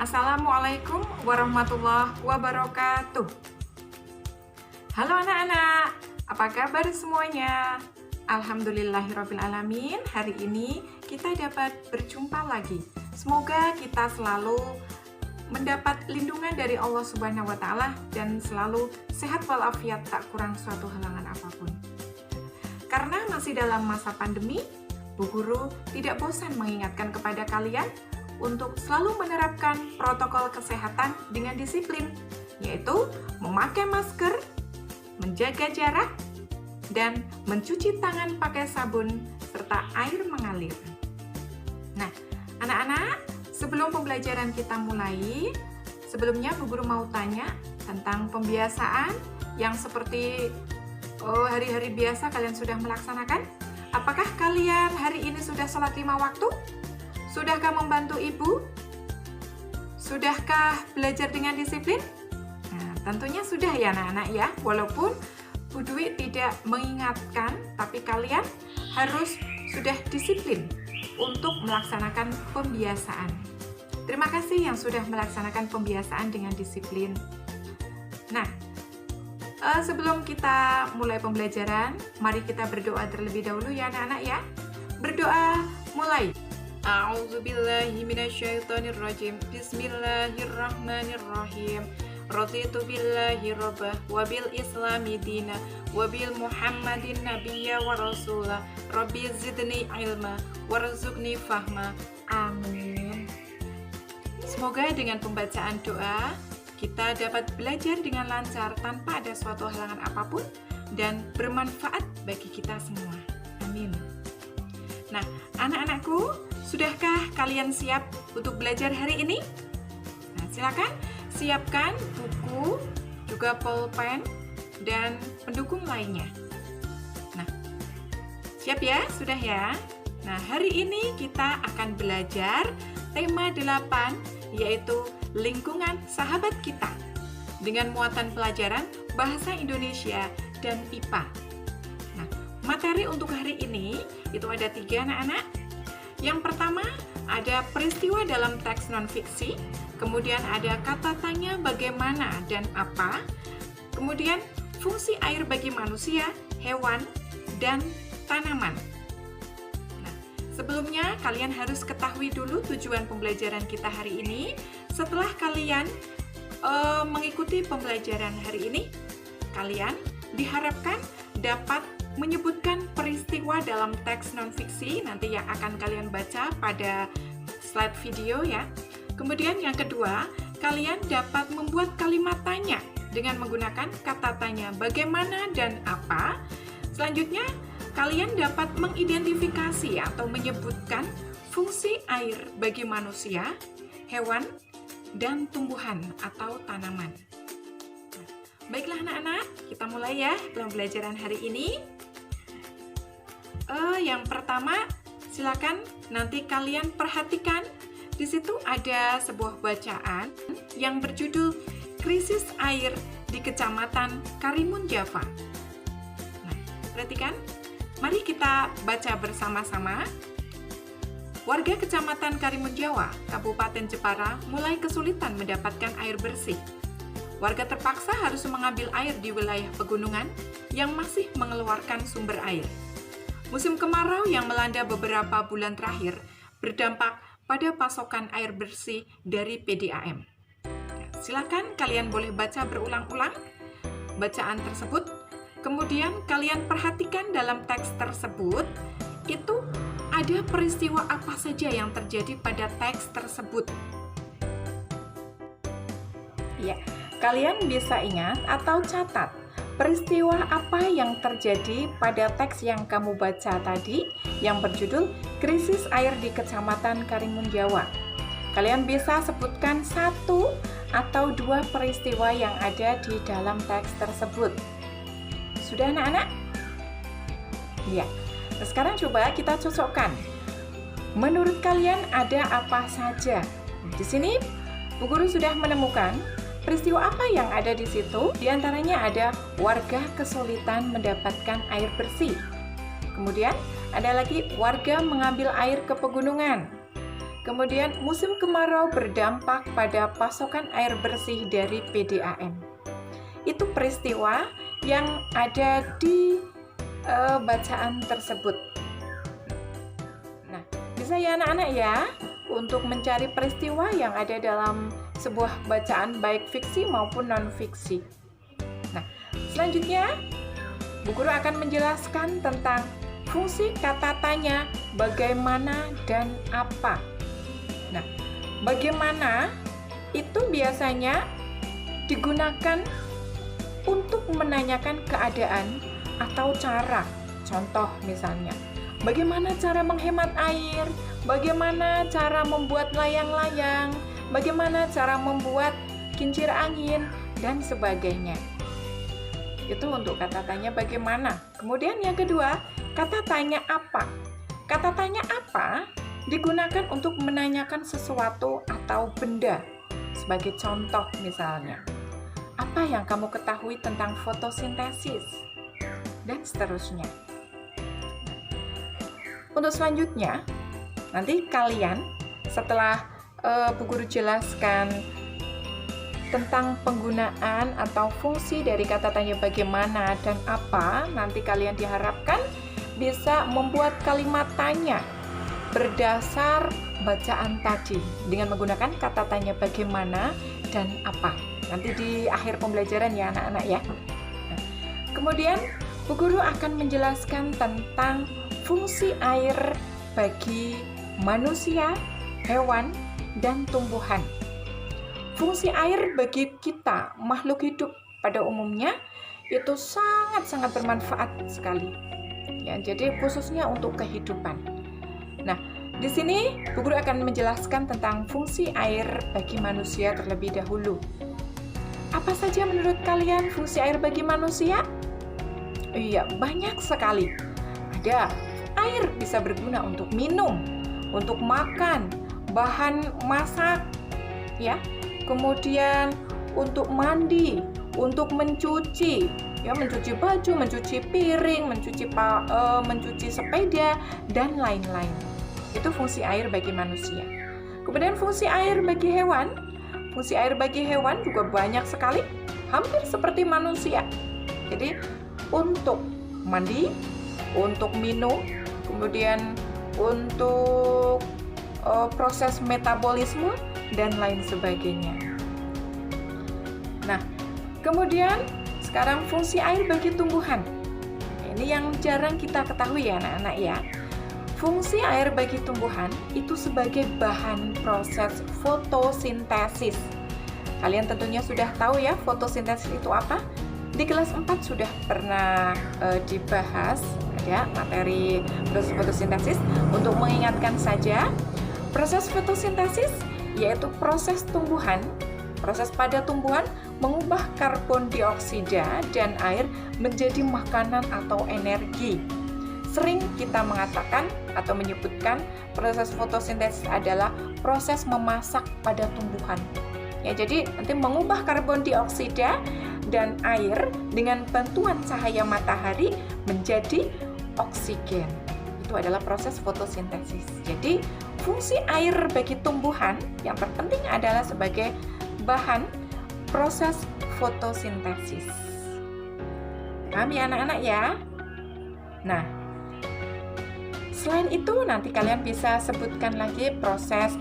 Assalamualaikum warahmatullahi wabarakatuh. Halo anak-anak, apa kabar semuanya? Alhamdulillahirrabbilalamin, hari ini kita dapat berjumpa lagi. Semoga kita selalu mendapat lindungan dari Allah Subhanahu wa Ta'ala dan selalu sehat walafiat, tak kurang suatu halangan apapun. Karena masih dalam masa pandemi, Bu Guru tidak bosan mengingatkan kepada kalian untuk selalu menerapkan protokol kesehatan dengan disiplin, yaitu memakai masker, menjaga jarak, dan mencuci tangan pakai sabun serta air mengalir. Nah, anak-anak, sebelum pembelajaran kita mulai, sebelumnya Bu Guru mau tanya tentang pembiasaan yang seperti hari-hari biasa kalian sudah melaksanakan. Apakah kalian hari ini sudah sholat 5 waktu? Sudahkah membantu ibu? Sudahkah belajar dengan disiplin? Nah, tentunya sudah ya anak-anak ya. Walaupun Bu Dwi tidak mengingatkan, tapi kalian harus sudah disiplin untuk melaksanakan pembiasaan. Terima kasih yang sudah melaksanakan pembiasaan dengan disiplin. Nah, sebelum kita mulai pembelajaran, mari kita berdoa terlebih dahulu ya anak-anak ya. Berdoa mulai. A'udzubillahi minasyaitonirrajim. Bismillahirrahmanirrahim. Raditu billahi rabbah wa bil islami dina wa bil muhammadin nabiyya wa rasulah. Rabbi zidni ilma warzuqni fahma. Amin. Semoga dengan pembacaan doa kita dapat belajar dengan lancar tanpa ada suatu halangan apapun dan bermanfaat bagi kita semua. Amin. Nah, anak-anakku, sudahkah kalian siap untuk belajar hari ini? Nah, silakan siapkan buku, juga pulpen, dan pendukung lainnya. Nah, siap ya? Sudah ya? Nah, hari ini kita akan belajar tema 8, yaitu lingkungan sahabat kita, dengan muatan pelajaran Bahasa Indonesia dan IPA. Nah, materi untuk hari ini itu ada 3 anak-anak. Yang pertama ada peristiwa dalam teks non-fiksi, kemudian ada kata tanya bagaimana dan apa, kemudian fungsi air bagi manusia, hewan, dan tanaman. Nah, sebelumnya kalian harus ketahui dulu tujuan pembelajaran kita hari ini. Setelah kalian mengikuti pembelajaran hari ini, kalian diharapkan dapat menyebutkan peristiwa dalam teks non-fiksi nanti yang akan kalian baca pada slide video ya. Kemudian yang kedua, kalian dapat membuat kalimat tanya dengan menggunakan kata tanya bagaimana dan apa. Selanjutnya, kalian dapat mengidentifikasi atau menyebutkan fungsi air bagi manusia, hewan, dan tumbuhan atau tanaman. Baiklah anak-anak, kita mulai ya pembelajaran hari ini. Yang pertama, silakan nanti kalian perhatikan. Di situ ada sebuah bacaan yang berjudul Krisis Air di Kecamatan Karimun Jawa. Nah, perhatikan. Mari kita baca bersama-sama. Warga Kecamatan Karimun Jawa, Kabupaten Jepara, mulai kesulitan mendapatkan air bersih. Warga terpaksa harus mengambil air di wilayah pegunungan yang masih mengeluarkan sumber air. Musim kemarau yang melanda beberapa bulan terakhir berdampak pada pasokan air bersih dari PDAM. Silakan kalian boleh baca berulang-ulang bacaan tersebut. Kemudian kalian perhatikan dalam teks tersebut itu ada peristiwa apa saja yang terjadi pada teks tersebut. Ya, kalian bisa ingat atau catat peristiwa apa yang terjadi pada teks yang kamu baca tadi yang berjudul Krisis Air di Kecamatan Karimun Jawa. Kalian bisa sebutkan 1 atau 2 peristiwa yang ada di dalam teks tersebut. Sudah anak-anak? Ya. Nah, sekarang coba kita cocokkan. Menurut kalian ada apa saja? Di sini Bu Guru sudah menemukan peristiwa apa yang ada di situ? Di antaranya ada warga kesulitan mendapatkan air bersih. Kemudian ada lagi warga mengambil air ke pegunungan. Kemudian musim kemarau berdampak pada pasokan air bersih dari PDAM. Itu peristiwa yang ada di bacaan tersebut. Nah, bisa ya anak-anak ya, untuk mencari peristiwa yang ada dalam sebuah bacaan baik fiksi maupun non-fiksi. Nah, selanjutnya Bu Guru akan menjelaskan tentang fungsi kata tanya, bagaimana dan apa. Nah, bagaimana itu biasanya digunakan untuk menanyakan keadaan atau cara. Contoh misalnya, bagaimana cara menghemat air, bagaimana cara membuat layang-layang, bagaimana cara membuat kincir angin, dan sebagainya. Itu untuk kata tanya bagaimana. Kemudian yang kedua, kata tanya apa. Kata tanya apa digunakan untuk menanyakan sesuatu atau benda. Sebagai contoh misalnya, apa yang kamu ketahui tentang fotosintesis? Dan seterusnya. Untuk selanjutnya, nanti kalian setelah Bu Guru jelaskan tentang penggunaan atau fungsi dari kata tanya bagaimana dan apa, nanti kalian diharapkan bisa membuat kalimat tanya berdasar bacaan tadi dengan menggunakan kata tanya bagaimana dan apa. Nanti di akhir pembelajaran ya anak-anak ya. Nah, kemudian Bu Guru akan menjelaskan tentang fungsi air bagi manusia, hewan, dan tumbuhan. Fungsi air bagi kita, makhluk hidup pada umumnya, itu sangat-sangat bermanfaat sekali. Ya, jadi khususnya untuk kehidupan. Nah, di sini Bu Guru akan menjelaskan tentang fungsi air bagi manusia terlebih dahulu. Apa saja menurut kalian fungsi air bagi manusia? Iya, banyak sekali. Ada air bisa berguna untuk minum, untuk makan, bahan masak, ya. Kemudian untuk mandi, untuk mencuci, ya, mencuci baju, mencuci piring, mencuci sepeda, dan lain-lain. Itu fungsi air bagi manusia. Kemudian fungsi air bagi hewan. Fungsi air bagi hewan juga banyak sekali, hampir seperti manusia. Jadi untuk mandi, untuk minum, kemudian untuk proses metabolisme, dan lain sebagainya. Nah, kemudian sekarang fungsi air bagi tumbuhan. Ini yang jarang kita ketahui ya anak-anak ya. Fungsi air bagi tumbuhan itu sebagai bahan proses fotosintesis. Kalian tentunya sudah tahu ya fotosintesis itu apa? Di kelas 4 sudah pernah dibahas ya materi proses fotosintesis. Untuk mengingatkan saja, proses fotosintesis yaitu proses pada tumbuhan mengubah karbon dioksida dan air menjadi makanan atau energi. Sering kita mengatakan atau menyebutkan proses fotosintesis adalah proses memasak pada tumbuhan. Ya, jadi nanti mengubah karbon dioksida dan air dengan bantuan cahaya matahari menjadi oksigen. Itu adalah proses fotosintesis. Jadi, fungsi air bagi tumbuhan yang terpenting adalah sebagai bahan proses fotosintesis. Paham ya anak-anak ya? Nah, selain itu nanti kalian bisa sebutkan lagi proses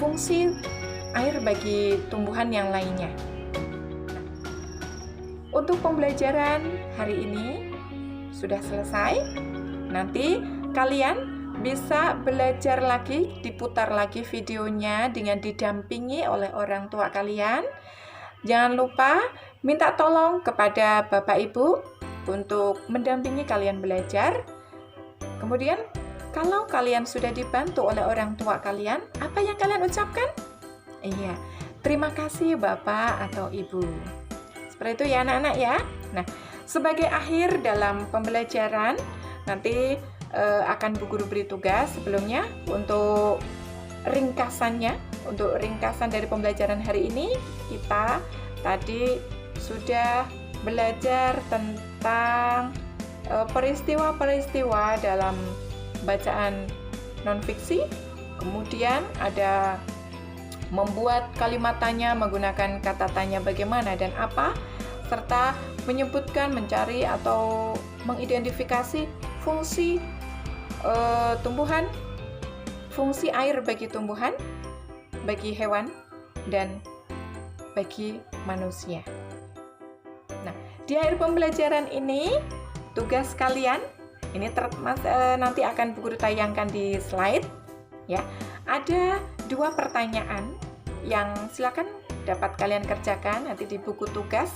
fungsi air bagi tumbuhan yang lainnya. Untuk pembelajaran hari ini sudah selesai. Nanti kalian bisa belajar lagi, diputar lagi videonya dengan didampingi oleh orang tua kalian. Jangan lupa minta tolong kepada Bapak Ibu untuk mendampingi kalian belajar. Kemudian, kalau kalian sudah dibantu oleh orang tua kalian, apa yang kalian ucapkan? Iya, terima kasih Bapak atau Ibu. Seperti itu ya anak-anak ya. Nah, sebagai akhir dalam pembelajaran, nanti akan Bu Guru beri tugas sebelumnya untuk ringkasannya. Untuk ringkasan dari pembelajaran hari ini, kita tadi sudah belajar tentang peristiwa-peristiwa dalam bacaan non-fiksi, Kemudian ada membuat kalimat tanya menggunakan kata tanya bagaimana dan apa, serta menyebutkan, mencari atau mengidentifikasi fungsi tumbuhan, fungsi air bagi tumbuhan, bagi hewan, dan bagi manusia. Nah, di akhir pembelajaran ini tugas kalian ini nanti akan Bu Guru tayangkan di slide ya. Ada 2 pertanyaan yang silakan dapat kalian kerjakan nanti di buku tugas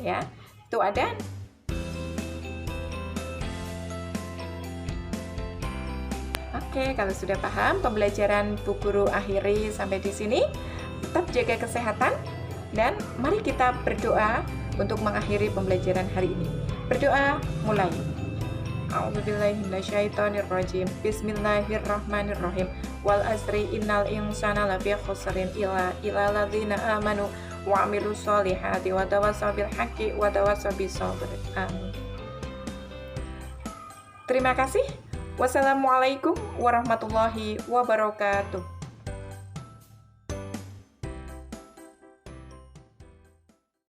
ya. Itu ada Oke, kalau sudah paham pembelajaran Bu Guru akhiri sampai di sini. Tetap jaga kesehatan dan mari kita berdoa untuk mengakhiri pembelajaran hari ini. Berdoa mulai. A'udzubillahiminasyaitonirrajim. Bismillahirrahmanirrahim. Wal asri innal insana lafi khusrin illa ladzina amanu wa amilus solihati wa tawassaw bil haqqi wa tawassaw bis sabr. Amin. Terima kasih. Wassalamualaikum warahmatullahi wabarakatuh.